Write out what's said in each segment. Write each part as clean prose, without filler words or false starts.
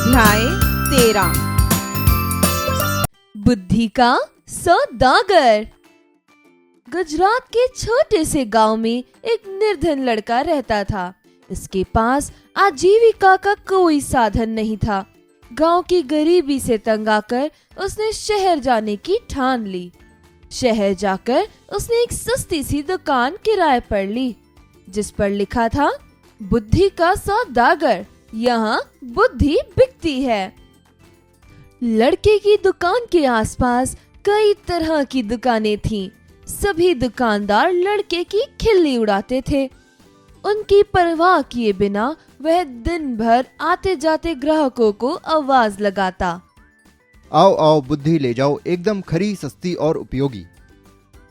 अध्याय 13 बुद्धि का सौदागर। गुजरात के छोटे से गांव में एक निर्धन लड़का रहता था। इसके पास आजीविका का कोई साधन नहीं था। गांव की गरीबी से तंग आकर उसने शहर जाने की ठान ली। शहर जाकर उसने एक सस्ती सी दुकान किराए पर ली, जिस पर लिखा था बुद्धि का सौदागर, यहाँ बुद्धि बिकती है। लड़के की दुकान के आसपास कई तरह की दुकानें थीं। सभी दुकानदार लड़के की खिल्ली उड़ाते थे। उनकी परवाह किए बिना वह दिन भर आते जाते ग्राहकों को आवाज लगाता, आओ आओ बुद्धि ले जाओ, एकदम खरी, सस्ती और उपयोगी।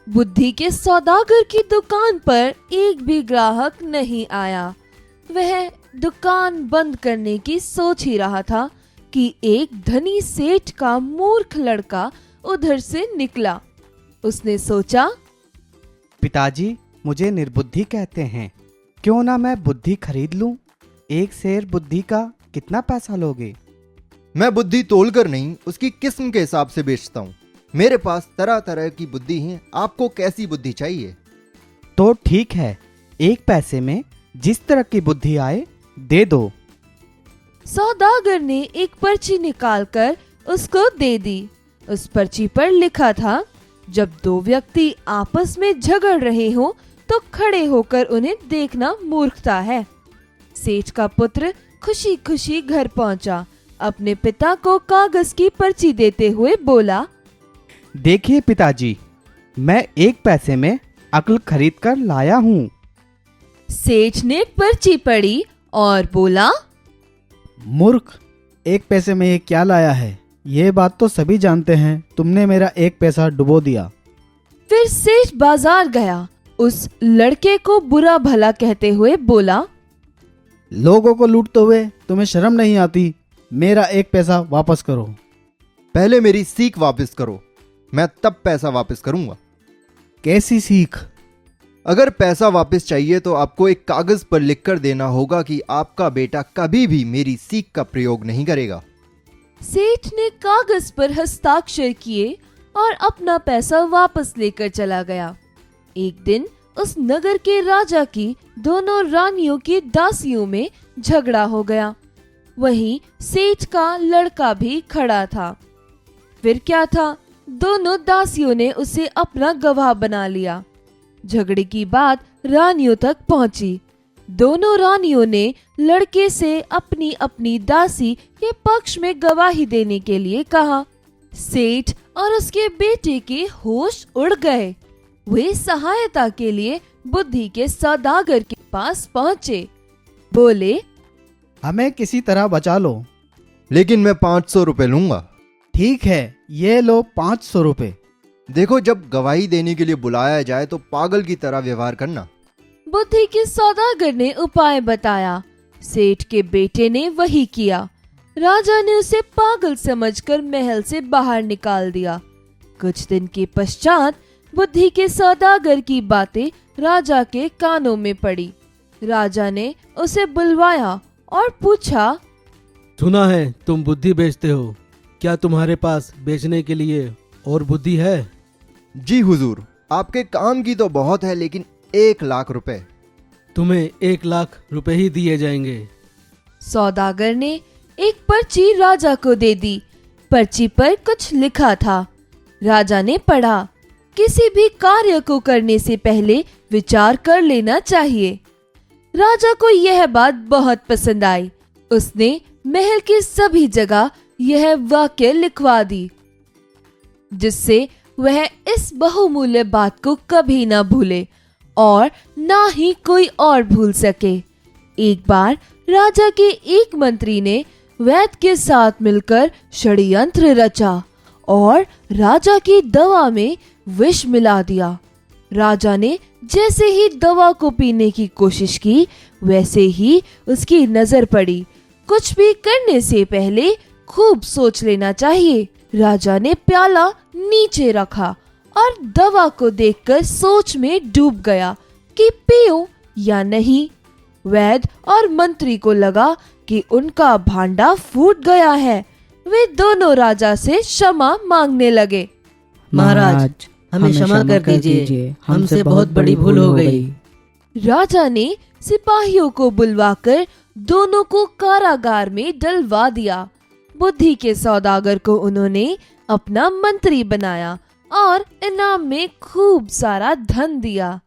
बुद्धि के सौदागर की दुकान पर एक भी ग्राहक नहीं आया। वह दुकान बंद करने की सोच ही रहा था कि एक धनी सेठ का मूर्ख लड़का उधर से निकला। उसने सोचा, पिताजी मुझे निर्बुद्धि कहते हैं, क्यों ना मैं बुद्धि खरीद लूं? एक सेर बुद्धि का कितना पैसा लोगे? मैं बुद्धि तोलकर नहीं, उसकी किस्म के हिसाब से बेचता हूँ। मेरे पास तरह तरह की बुद्धि है। आपको कैसी बुद्धि चाहिए? तो ठीक है, 1 पैसे में जिस तरह की बुद्धि आए दे दो। सौदागर ने एक पर्ची निकालकर उसको दे दी। उस पर्ची पर लिखा था, जब 2 व्यक्ति आपस में झगड़ रहे हो तो खड़े होकर उन्हें देखना मूर्खता है। सेठ का पुत्र खुशी खुशी घर पहुंचा। अपने पिता को कागज की पर्ची देते हुए बोला, देखिए पिताजी, मैं 1 पैसे में अक्ल खरीद कर लाया हूँ। सेठ ने पर्ची पढ़ी और बोला, मूर्ख, 1 पैसे में ये क्या लाया है? ये बात तो सभी जानते हैं, तुमने मेरा 1 पैसा डुबो दिया। फिर सेठ बाजार गया। उस लड़के को बुरा भला कहते हुए बोला, लोगों को लूटते हुए तुम्हें शर्म नहीं आती? मेरा 1 पैसा वापस करो। पहले मेरी सीख वापस करो, मैं तब पैसा वापस करूंगा। कैसी सीख? अगर पैसा वापस चाहिए तो आपको एक कागज पर लिखकर देना होगा कि आपका बेटा कभी भी मेरी सीख का प्रयोग नहीं करेगा। सेठ ने कागज पर हस्ताक्षर किए और अपना पैसा वापस लेकर चला गया। एक दिन उस नगर के राजा की दोनों रानियों की दासियों में झगड़ा हो गया। वहीं सेठ का लड़का भी खड़ा था। फिर क्या था, दोनों दासियों ने उसे अपना गवाह बना लिया। झगड़े की बात रानियों तक पहुंची। दोनों रानियों ने लड़के से अपनी अपनी दासी के पक्ष में गवाही देने के लिए कहा। सेठ और उसके बेटे के होश उड़ गए। वे सहायता के लिए बुद्धि के सौदागर के पास पहुंचे। बोले, हमें किसी तरह बचा लो। लेकिन मैं 500 रुपए लूंगा। ठीक है, ये लो 500 रुपए। देखो, जब गवाही देने के लिए बुलाया जाए तो पागल की तरह व्यवहार करना। बुद्धि के सौदागर ने उपाय बताया। सेठ के बेटे ने वही किया। राजा ने उसे पागल समझकर महल से बाहर निकाल दिया। कुछ दिन के पश्चात बुद्धि के सौदागर की बातें राजा के कानों में पड़ी। राजा ने उसे बुलवाया और पूछा, सुना है तुम बुद्धि बेचते हो, क्या तुम्हारे पास बेचने के लिए और बुद्धि है? जी हुजूर, आपके काम की तो बहुत है, लेकिन 1 लाख रुपए। तुम्हें 1 लाख रुपए ही दिए जाएंगे। सौदागर ने एक पर्ची राजा को दे दी। पर्ची पर कुछ लिखा था। राजा ने पढ़ा, किसी भी कार्य को करने से पहले विचार कर लेना चाहिए। राजा को यह बात बहुत पसंद आई। उसने महल के सभी जगह यह वाक्य लिखवा दी, जिससे वह इस बहुमूल्य बात को कभी ना भूले और ना ही कोई और भूल सके। एक बार राजा के एक मंत्री ने वैद्य के साथ मिलकर षड्यंत्र रचा और राजा की दवा में विष मिला दिया। राजा ने जैसे ही दवा को पीने की कोशिश की, वैसे ही उसकी नजर पड़ी। कुछ भी करने से पहले खूब सोच लेना चाहिए। राजा ने प्याला नीचे रखा और दवा को देखकर सोच में डूब गया कि पीऊं या नहीं। वैद्य और मंत्री को लगा कि उनका भांडा फूट गया है। वे दोनों राजा से क्षमा मांगने लगे। महाराज, हमें क्षमा कर दीजिए, हमसे बहुत बड़ी भूल हो गई। राजा ने सिपाहियों को बुलवाकर दोनों को कारागार में डलवा दिया। बुद्धि के सौदागर को उन्होंने अपना मंत्री बनाया और इनाम में खूब सारा धन दिया।